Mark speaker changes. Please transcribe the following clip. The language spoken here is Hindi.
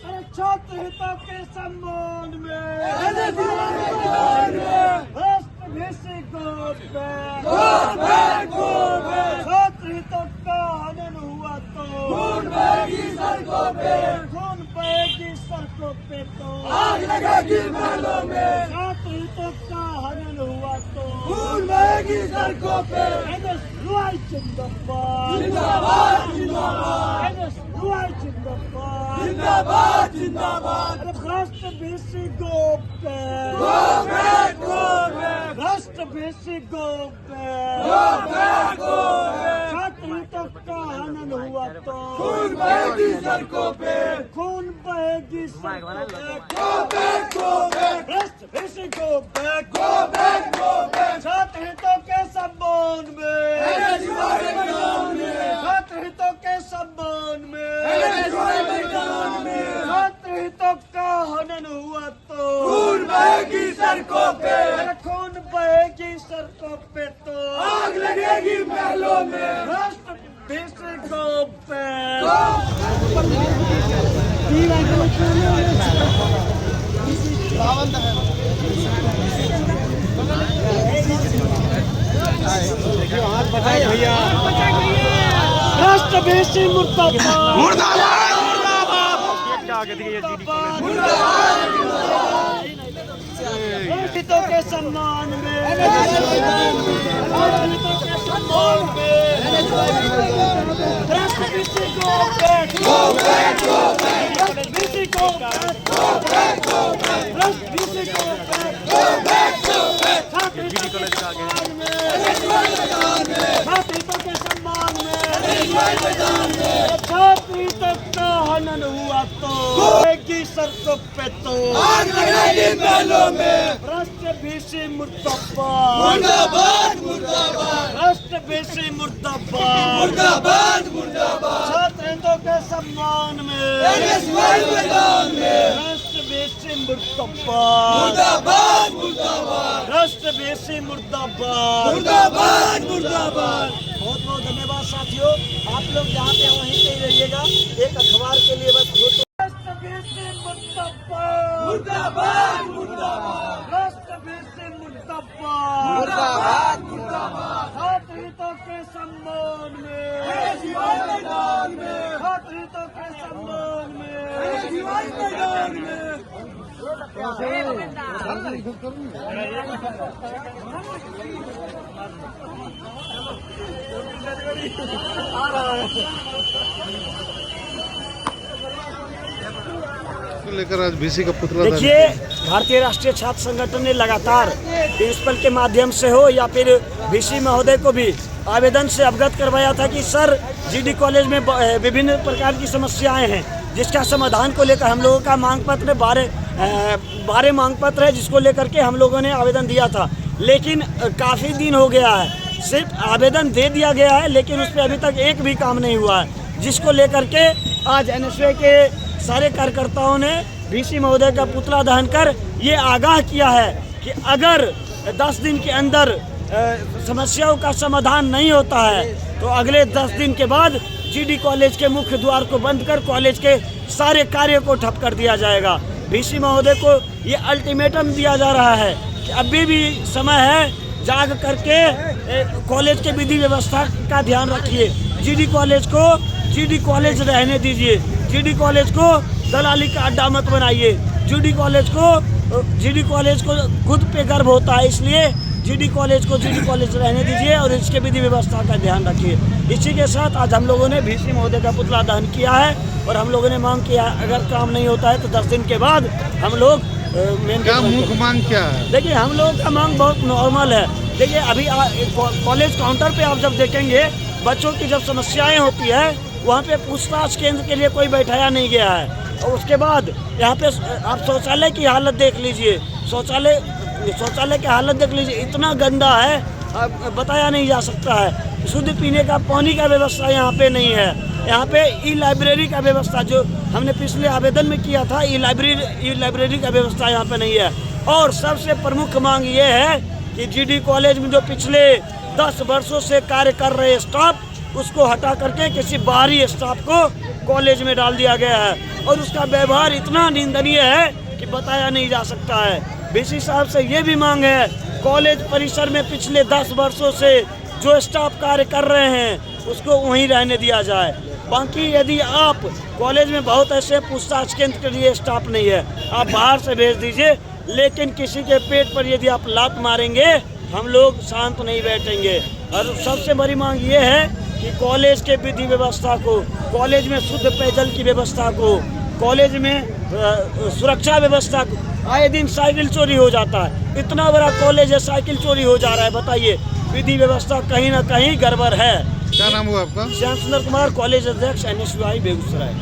Speaker 1: अरे छात्र हितों के सम्मान में राष्ट्र भेषज गो बैक। छात्र हितों का हनन हुआ तो खून बहेगी सड़कों पे तो आग लगेगी महलों में। छात्र हितों का हनन हुआ तो खून बहेगी सड़कों पे। NSUI जिंदाबाद NSUI जिंदाबाद। राष्ट्र भेषज गो बैक। राष्ट्र भेषज गो बैक। छात्र हितों का हनन हुआ तो खून बहेगी सड़कों पे। राष्ट्र भेषज गो बैक। छात्र हितों के सम्मान में छात्र हितों के सम्मान में छात्र हितों का हनन हुआ तो खून बहेगी सड़कों पे। खून बहेगी सड़कों पे तो आग लगेगी महलों में। राष्ट्र भेषज गो बैक। राष्ट्र भेषज हितों के सम्मान में राष्ट्र भेषज गो बैक। छात्री तक का हनन हुआ तो सड़कों पे तो आग लगेगी महलों में। राष्ट्र भेषज मुर्दाबाद। राष्ट्र भेषज मुर्दाबाद। छात्र हितों के सम्मान में राष्ट्र भेषज मुर्दाबाद। राष्ट्र भेषज मुर्दाबाद। बहुत बहुत धन्यवाद साथियों। आप लोग जहाँ पे वहीं पे रहिएगा। एक अखबार के लिए बस फोटो। राष्ट्र भेषज मुर्दाबाद। राष्ट्र भेषज मुर्दाबाद। छात्र हितों के सम्मान में छात्र हितों के सम्मान में
Speaker 2: लेकर आज VC का पुतला।
Speaker 1: देखिए, भारतीय राष्ट्रीय छात्र संगठन ने लगातार प्रिंसिपल के माध्यम से हो या फिर VC महोदय को भी आवेदन से अवगत करवाया था कि सर GD कॉलेज में विभिन्न प्रकार की समस्याएं हैं, जिसका समाधान को लेकर हम लोगों का मांग पत्र 12 मांग पत्र है, जिसको लेकर के हम लोगों ने आवेदन दिया था। लेकिन काफ़ी दिन हो गया है, सिर्फ आवेदन दे दिया गया है, लेकिन उस पर अभी तक एक भी काम नहीं हुआ है, जिसको लेकर के आज NSUI के सारे कार्यकर्ताओं ने VC महोदय का पुतला दहन कर ये आगाह किया है कि अगर 10 दिन के अंदर समस्याओं का समाधान नहीं होता है तो अगले 10 दिन के बाद GD कॉलेज के मुख्य द्वार को बंद कर कॉलेज के सारे कार्य को ठप कर दिया जाएगा। VC महोदय को ये अल्टीमेटम दिया जा रहा है कि अभी भी समय है, जाग करके कॉलेज के विधि व्यवस्था का ध्यान रखिए। GD कॉलेज रहने दीजिए। GD कॉलेज को दलाली का अड्डा मत बनाइए। GD कॉलेज को खुद पे गर्व होता है, इसलिए GD कॉलेज रहने दीजिए और इसके विधि व्यवस्था का ध्यान रखिए। इसी के साथ आज हम लोगों ने VC महोदय का पुतला दहन किया है और हम लोगों ने मांग किया अगर काम नहीं होता है तो 10 दिन के बाद हम लोग
Speaker 2: क्या मुख्य मांग क्या है?
Speaker 1: देखिए, हम लोगों का मांग बहुत नॉर्मल है। देखिए, अभी कॉलेज काउंटर पे आप जब देखेंगे बच्चों की जब समस्याएं होती है वहाँ पे पूछताछ केंद्र के लिए कोई बैठाया नहीं गया है। और उसके बाद यहाँ पे आप शौचालय की हालत देख लीजिए, शौचालय की हालत देख लीजिए, इतना गंदा है बताया नहीं जा सकता है। शुद्ध पीने का पानी का व्यवस्था यहाँ पे नहीं है। यहाँ पे ई-लाइब्रेरी का व्यवस्था जो हमने पिछले आवेदन में किया था, ई-लाइब्रेरी का व्यवस्था यहाँ पे नहीं है। और सबसे प्रमुख मांग ये है कि GD कॉलेज में जो पिछले 10 वर्षों से कार्य कर रहे स्टाफ उसको हटा करके किसी बाहरी स्टाफ को कॉलेज में डाल दिया गया है और उसका व्यवहार इतना निंदनीय है कि बताया नहीं जा सकता है। वीसी साहब से ये भी मांग है, कॉलेज परिसर में पिछले 10 वर्षों से जो स्टाफ कार्य कर रहे हैं उसको वहीं रहने दिया जाए। बाकी यदि आप कॉलेज में बहुत ऐसे पूछताछ केंद्र के लिए स्टाफ नहीं है, आप बाहर से भेज दीजिए, लेकिन किसी के पेट पर यदि आप लात मारेंगे हम लोग शांत नहीं बैठेंगे। और सबसे बड़ी मांग ये है कि कॉलेज के विधि व्यवस्था को, कॉलेज में शुद्ध पेयजल की व्यवस्था को, कॉलेज में सुरक्षा व्यवस्था को, आए दिन साइकिल चोरी हो जाता है, इतना बड़ा कॉलेज है साइकिल चोरी हो जा रहा है। बताइए, विधि व्यवस्था कहीं ना कहीं गड़बड़ है।
Speaker 2: क्या नाम हुआ आपका?
Speaker 1: श्याम सुंदर कुमार, कॉलेज अध्यक्ष NSUI बेगूसराय।